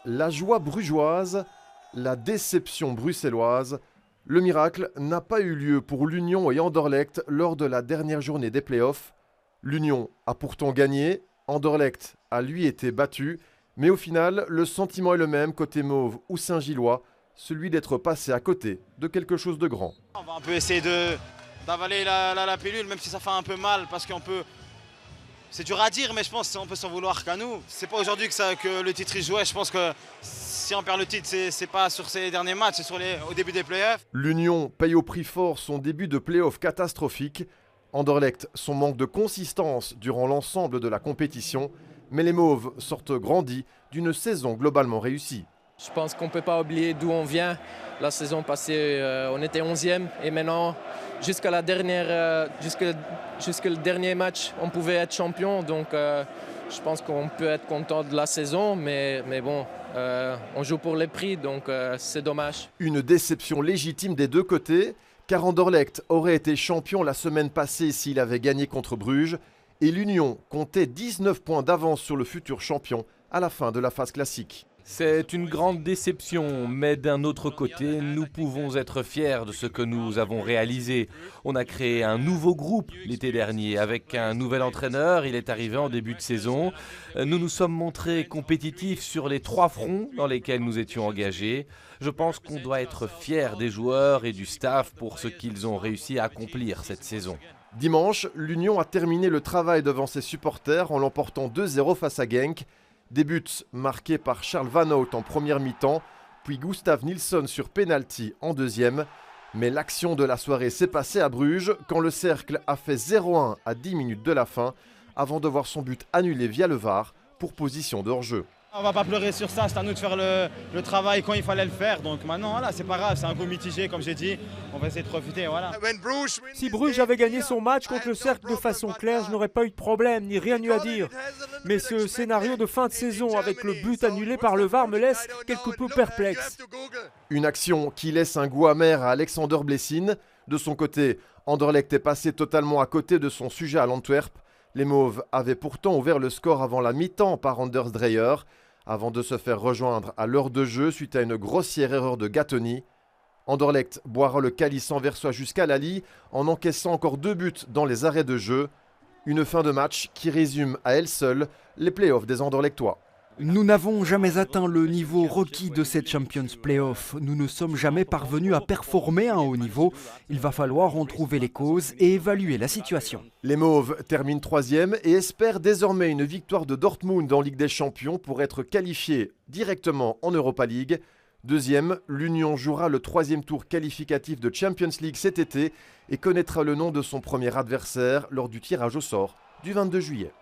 La joie brugeoise, la déception bruxelloise, le miracle n'a pas eu lieu pour l'Union et Anderlecht lors de la dernière journée des playoffs. L'Union a pourtant gagné, Anderlecht a lui été battu, mais au final, le sentiment est le même côté mauve ou Saint-Gillois, celui d'être passé à côté de quelque chose de grand. On va un peu essayer d'avaler la pilule, même si ça fait un peu mal, parce qu'on peut... C'est dur à dire, mais je pense qu'on peut s'en vouloir qu'à nous. C'est pas aujourd'hui que le titre est joué. Je pense que si on perd le titre, c'est pas sur ces derniers matchs, c'est au début des playoffs. L'Union paye au prix fort son début de playoff catastrophique. Anderlecht son manque de consistance durant l'ensemble de la compétition. Mais les Mauves sortent grandis d'une saison globalement réussie. Je pense qu'on ne peut pas oublier d'où on vient. La saison passée, on était 11e et maintenant, jusqu'à le dernier match, on pouvait être champion. Donc je pense qu'on peut être content de la saison, mais bon, on joue pour les prix, donc c'est dommage. Une déception légitime des deux côtés, car Anderlecht aurait été champion la semaine passée s'il avait gagné contre Bruges, et l'Union comptait 19 points d'avance sur le futur champion à la fin de la phase classique. C'est une grande déception, mais d'un autre côté, nous pouvons être fiers de ce que nous avons réalisé. On a créé un nouveau groupe l'été dernier avec un nouvel entraîneur, il est arrivé en début de saison. Nous nous sommes montrés compétitifs sur les 3 fronts dans lesquels nous étions engagés. Je pense qu'on doit être fiers des joueurs et du staff pour ce qu'ils ont réussi à accomplir cette saison. Dimanche, l'Union a terminé le travail devant ses supporters en l'emportant 2-0 face à Genk. Des buts marqués par Charles Van Hout en première mi-temps, puis Gustav Nilsson sur pénalty en deuxième. Mais l'action de la soirée s'est passée à Bruges quand le Cercle a fait 0-1 à 10 minutes de la fin avant de voir son but annulé via le VAR pour position de hors-jeu. On va pas pleurer sur ça, c'est à nous de faire le travail quand il fallait le faire. Donc maintenant, voilà, c'est pas grave, c'est un coup mitigé comme j'ai dit. On va essayer de profiter, voilà. Si Bruges avait gagné son match contre le Cercle de façon claire, je n'aurais pas eu de problème, ni rien eu à dire. Mais ce scénario de fin de saison avec le but annulé par le VAR me laisse quelque peu perplexe. Une action qui laisse un goût amer à Alexander Blessing. De son côté, Anderlecht est passé totalement à côté de son sujet à l'Antwerp. Les Mauves avaient pourtant ouvert le score avant la mi-temps par Anders Dreyer, avant de se faire rejoindre à l'heure de jeu suite à une grossière erreur de Gattoni. Anderlecht boira le calice anversois jusqu'à Lally en encaissant encore 2 buts dans les arrêts de jeu. Une fin de match qui résume à elle seule les playoffs des Anderlechtois. Nous n'avons jamais atteint le niveau requis de cette Champions Playoff. Nous ne sommes jamais parvenus à performer à un haut niveau. Il va falloir en trouver les causes et évaluer la situation. Les Mauves terminent 3e et espèrent désormais une victoire de Dortmund en Ligue des Champions pour être qualifiés directement en Europa League. 2e, l'Union jouera le 3e tour qualificatif de Champions League cet été et connaîtra le nom de son premier adversaire lors du tirage au sort du 22 juillet.